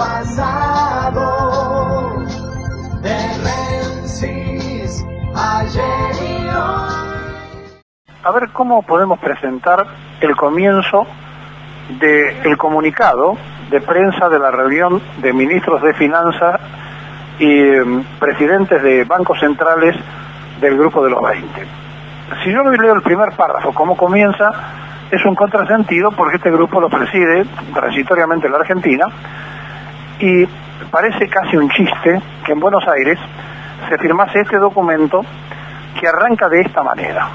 pasado, de Menzies, ayer y hoy. A ver cómo podemos presentar el comienzo del comunicado de prensa de la reunión de ministros de Finanzas y presidentes de bancos centrales del grupo de los 20. Si yo leo el primer párrafo, cómo comienza, es un contrasentido porque este grupo lo preside transitoriamente la Argentina y parece casi un chiste que en Buenos Aires se firmase este documento que arranca de esta manera.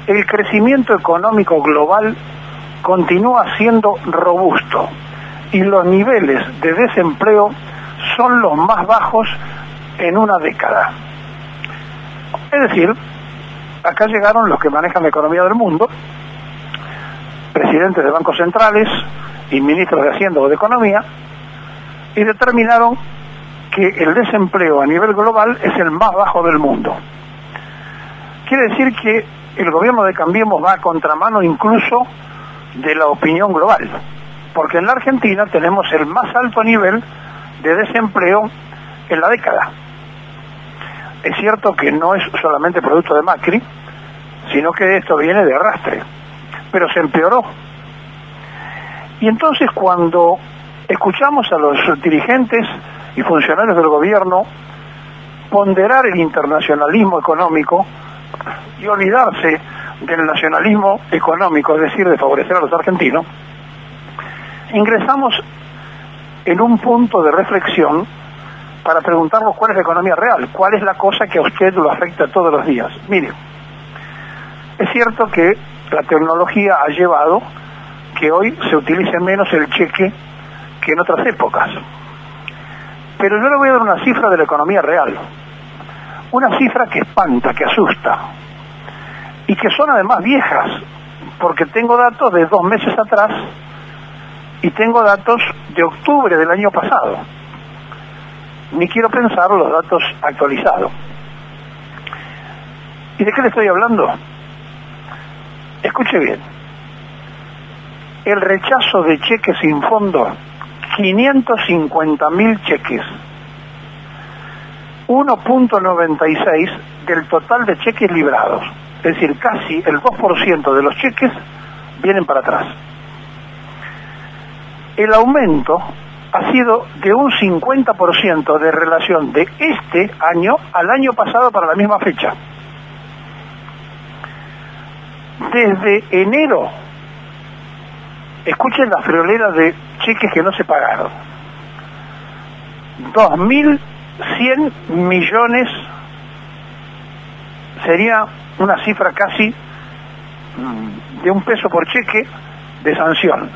El crecimiento económico global continúa siendo robusto y los niveles de desempleo son los más bajos en una década. Es decir, acá llegaron los que manejan la economía del mundo, presidentes de bancos centrales y ministros de Hacienda o de Economía, y determinaron que el desempleo a nivel global es el más bajo del mundo. Quiere decir que el gobierno de Cambiemos va a contramano incluso de la opinión global, porque en la Argentina tenemos el más alto nivel de desempleo en la década. Es cierto que no es solamente producto de Macri, sino que esto viene de arrastre, pero se empeoró. Y entonces cuando escuchamos a los dirigentes y funcionarios del gobierno ponderar el internacionalismo económico y olvidarse del nacionalismo económico, es decir, de favorecer a los argentinos, ingresamos en un punto de reflexión para preguntarnos cuál es la economía real, cuál es la cosa que a usted lo afecta todos los días. Mire, es cierto que la tecnología ha llevado que hoy se utilice menos el cheque que en otras épocas. Pero yo le voy a dar una cifra de la economía real, una cifra que espanta, que asusta, y que son además viejas, porque tengo datos de 2 meses atrás y tengo datos de octubre del año pasado. Ni quiero pensar los datos actualizados. ¿Y de qué le estoy hablando? Escuche bien. El rechazo de cheques sin fondo, 550.000 cheques. 1.96 del total de cheques librados. Es decir, casi el 2% de los cheques vienen para atrás. El aumento ha sido de un 50% de relación de este año al año pasado para la misma fecha. Desde enero, escuchen la friolera de cheques que no se pagaron. 2.100 millones sería una cifra casi de $1 por cheque de sanción,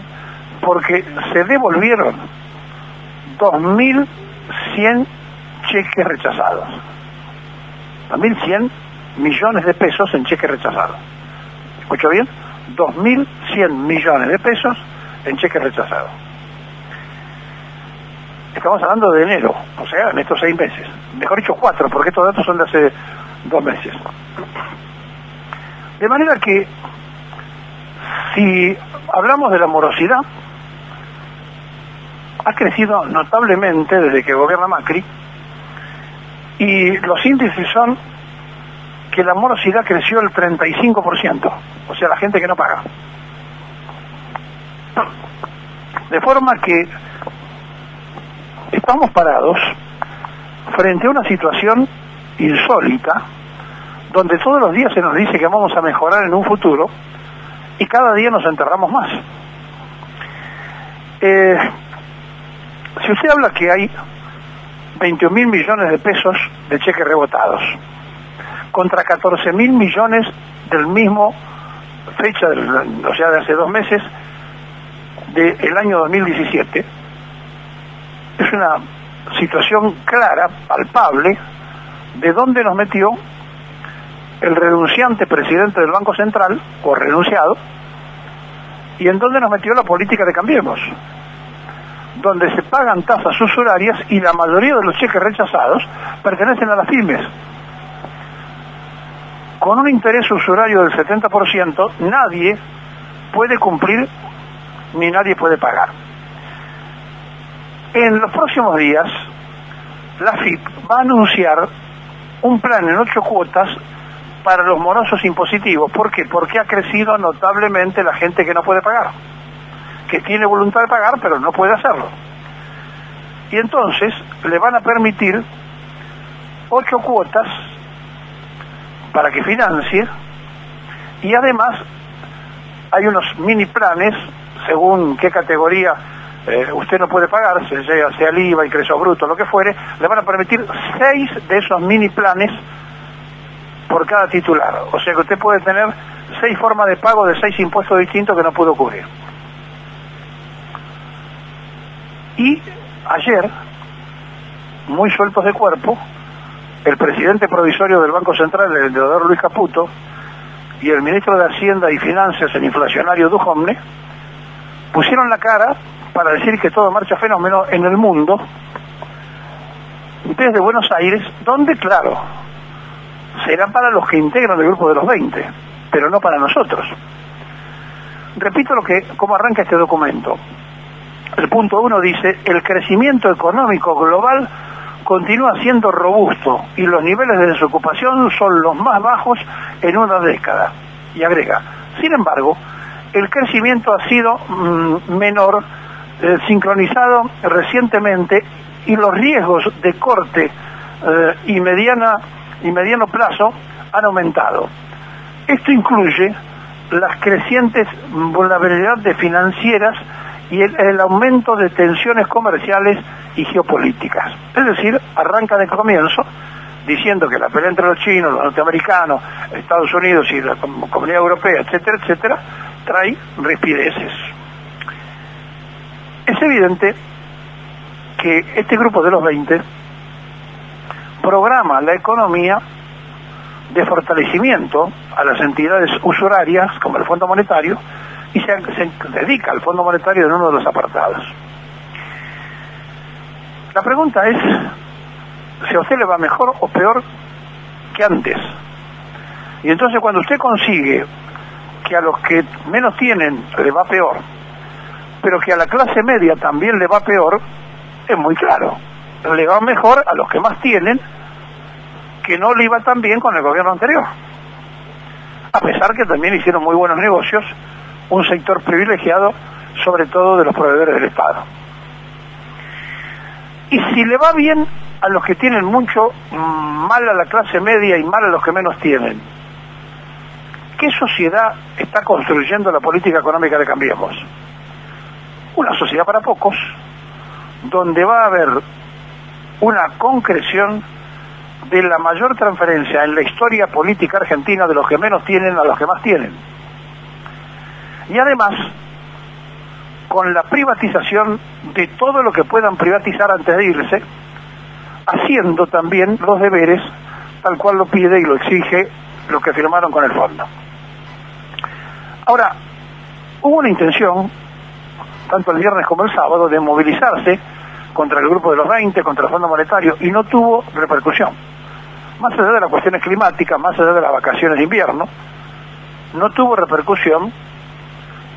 porque se devolvieron 2.100 cheques rechazados. 2.100 millones de pesos en cheques rechazados. ¿Escucho bien? 2.100 millones de pesos en cheques rechazados. Estamos hablando de enero, o sea, en estos 6 meses. Mejor dicho, 4, porque estos datos son de hace 2 meses. De manera que, si hablamos de la morosidad, ha crecido notablemente desde que gobierna Macri, y los índices son que la morosidad creció el 35%, o sea, la gente que no paga. De forma que estamos parados frente a una situación insólita, donde todos los días se nos dice que vamos a mejorar en un futuro, y cada día nos enterramos más. Si usted habla que hay 21.000 millones de pesos de cheques rebotados, contra 14.000 millones del mismo fecha, o sea, de hace 2 meses, del año 2017, es una situación clara, palpable, de dónde nos metió el renunciante presidente del Banco Central, o renunciado, y en dónde nos metió la política de Cambiemos, donde se pagan tasas usurarias y la mayoría de los cheques rechazados pertenecen a las pymes. Con un interés usurario del 70%, nadie puede cumplir ni nadie puede pagar. En los próximos días, la AFIP va a anunciar un plan en 8 cuotas para los morosos impositivos. ¿Por qué? Porque ha crecido notablemente la gente que no puede pagar, que tiene voluntad de pagar pero no puede hacerlo. Y entonces le van a permitir 8 cuotas para que financie, y además hay unos mini planes según qué categoría usted no puede pagar, sea el IVA, ingreso bruto, lo que fuere. Le van a permitir 6 de esos mini planes por cada titular. O sea que usted puede tener 6 formas de pago de 6 impuestos distintos que no pudo cubrir. Y ayer, muy sueltos de cuerpo, el presidente provisorio del Banco Central, el endeudador Luis Caputo, y el ministro de Hacienda y Finanzas, el inflacionario Duhovne, pusieron la cara para decir que todo marcha fenómeno en el mundo, desde Buenos Aires, donde, claro, será para los que integran el grupo de los 20, pero no para nosotros. Repito cómo arranca este documento. El punto 1 dice: el crecimiento económico global continúa siendo robusto y los niveles de desocupación son los más bajos en una década. Y agrega: sin embargo, el crecimiento ha sido menor, sincronizado recientemente, y los riesgos de corte y mediano plazo han aumentado. Esto incluye las crecientes vulnerabilidades financieras y el aumento de tensiones comerciales y geopolíticas. Es decir, arranca de comienzo diciendo que la pelea entre los chinos, los norteamericanos, Estados Unidos y la Comunidad Europea, etcétera, etcétera, trae rispideces. Es evidente que este grupo de los 20 programa la economía de fortalecimiento a las entidades usurarias, como el Fondo Monetario, y se dedica al Fondo Monetario en uno de los apartados. La pregunta es si a usted le va mejor o peor que antes. Y entonces cuando usted consigue que a los que menos tienen le va peor, pero que a la clase media también le va peor, es muy claro. Le va mejor a los que más tienen, que no le iba tan bien con el gobierno anterior. A pesar que también hicieron muy buenos negocios, un sector privilegiado, sobre todo de los proveedores del Estado. Y si le va bien a los que tienen mucho, mal a la clase media y mal a los que menos tienen, ¿qué sociedad está construyendo la política económica de Cambiemos? Una sociedad para pocos, donde va a haber una concreción de la mayor transferencia en la historia política argentina de los que menos tienen a los que más tienen. Y además, con la privatización de todo lo que puedan privatizar antes de irse, haciendo también los deberes tal cual lo pide y lo exige los que firmaron con el fondo. Ahora, hubo una intención, tanto el viernes como el sábado, de movilizarse contra el grupo de los 20, contra el Fondo Monetario, y no tuvo repercusión. Más allá de las cuestiones climáticas, más allá de las vacaciones de invierno, no tuvo repercusión,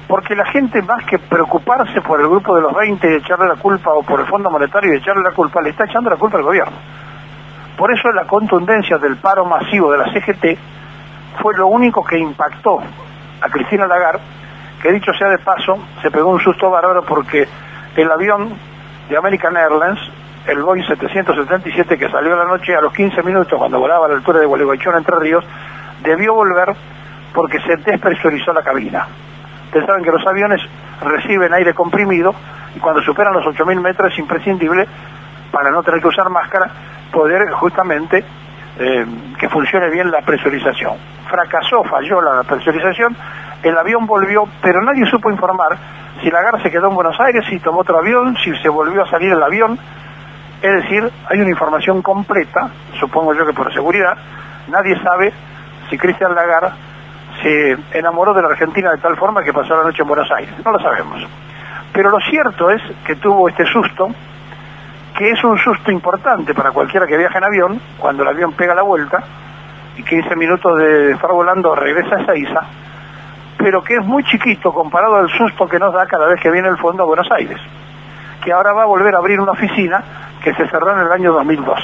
porque la gente, más que preocuparse por el grupo de los 20 y echarle la culpa, o por el Fondo Monetario y echarle la culpa, le está echando la culpa al gobierno. Por eso la contundencia del paro masivo de la CGT fue lo único que impactó a Cristina Lagarde, que dicho sea de paso, se pegó un susto bárbaro porque el avión de American Airlines, el Boeing 777, que salió a la noche a los 15 minutos cuando volaba a la altura de Gualeguaychú, Entre Ríos, debió volver porque se despresurizó la cabina. Ustedes saben que los aviones reciben aire comprimido y cuando superan los 8.000 metros es imprescindible, para no tener que usar máscara, poder justamente que funcione bien la presurización. Falló la presurización, el avión volvió, pero nadie supo informar si Lagarde se quedó en Buenos Aires, si tomó otro avión, si se volvió a salir el avión. Es decir, hay una información completa, supongo yo que por seguridad. Nadie sabe si Cristian Lagarde se enamoró de la Argentina de tal forma que pasó la noche en Buenos Aires. No lo sabemos. Pero lo cierto es que tuvo este susto, que es un susto importante para cualquiera que viaje en avión, cuando el avión pega la vuelta, y 15 minutos de estar volando regresa a Ezeiza, pero que es muy chiquito comparado al susto que nos da cada vez que viene el fondo a Buenos Aires, que ahora va a volver a abrir una oficina que se cerró en el año 2012.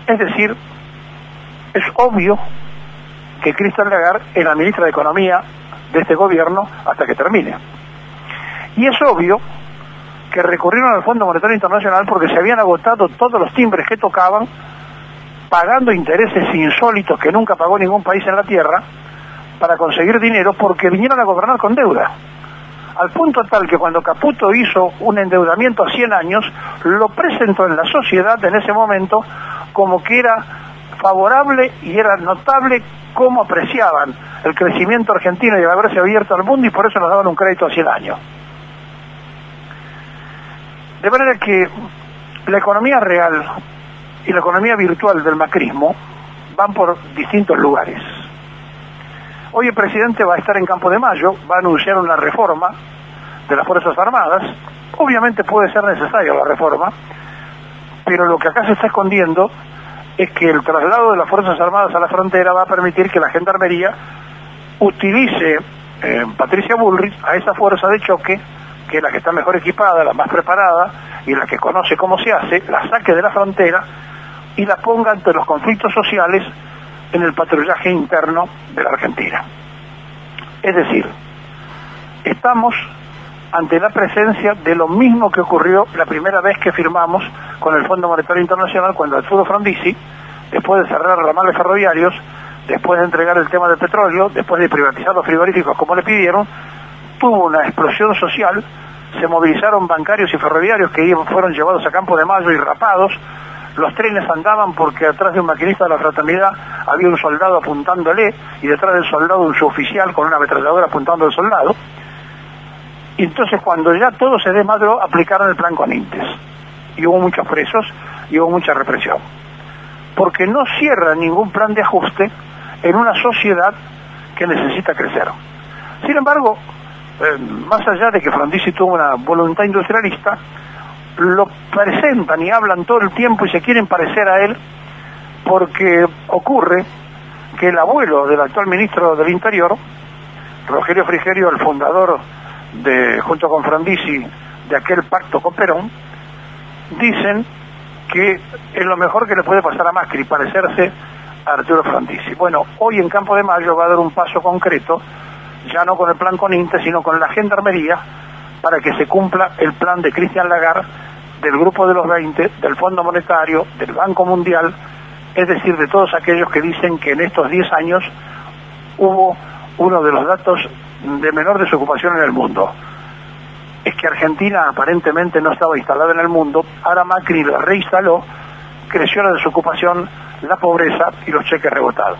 Es decir, es obvio que Christine Lagarde es la ministra de Economía de este gobierno hasta que termine. Y es obvio que recurrieron al Fondo Monetario Internacional porque se habían agotado todos los timbres que tocaban, pagando intereses insólitos que nunca pagó ningún país en la Tierra, para conseguir dinero, porque vinieron a gobernar con deuda. Al punto tal que cuando Caputo hizo un endeudamiento a 100 años, lo presentó en la sociedad en ese momento como que era favorable y era notable cómo apreciaban el crecimiento argentino y el haberse abierto al mundo, y por eso nos daban un crédito a 100 años. De manera que la economía real y la economía virtual del macrismo van por distintos lugares. Hoy el presidente va a estar en Campo de Mayo, va a anunciar una reforma de las Fuerzas Armadas. Obviamente puede ser necesaria la reforma, pero lo que acá se está escondiendo es que el traslado de las Fuerzas Armadas a la frontera va a permitir que la Gendarmería utilice Patricia Bullrich a esa fuerza de choque, que es la que está mejor equipada, la más preparada y la que conoce cómo se hace, la saque de la frontera y la ponga ante los conflictos sociales en el patrullaje interno de la Argentina. Es decir, estamos ante la presencia de lo mismo que ocurrió la primera vez que firmamos con el Fondo Monetario Internacional, cuando Arturo Frondizi, después de cerrar ramales ferroviarios, después de entregar el tema del petróleo, después de privatizar los frigoríficos como le pidieron, tuvo una explosión social, se movilizaron bancarios y ferroviarios que fueron llevados a Campo de Mayo y rapados. Los trenes andaban porque atrás de un maquinista de la fraternidad había un soldado apuntándole, y detrás del soldado un suboficial con una ametralladora apuntando al soldado. Y entonces, cuando ya todo se desmadró, aplicaron el plan Conintes. Y hubo muchos presos y hubo mucha represión. Porque no cierra ningún plan de ajuste en una sociedad que necesita crecer. Sin embargo, más allá de que Frondizi tuvo una voluntad industrialista, lo presentan y hablan todo el tiempo y se quieren parecer a él, porque ocurre que el abuelo del actual ministro del Interior, Rogelio Frigerio, el fundador junto con Frondizi, de aquel pacto con Perón, dicen que es lo mejor que le puede pasar a Macri, parecerse a Arturo Frondizi. Bueno, hoy en Campo de Mayo va a dar un paso concreto, ya no con el plan Conintes, sino con la Gendarmería, para que se cumpla el plan de Christine Lagarde, del Grupo de los 20, del Fondo Monetario, del Banco Mundial, es decir, de todos aquellos que dicen que en estos 10 años hubo uno de los datos de menor desocupación en el mundo. Es que Argentina aparentemente no estaba instalada en el mundo, ahora Macri la reinstaló, creció la desocupación, la pobreza y los cheques rebotados.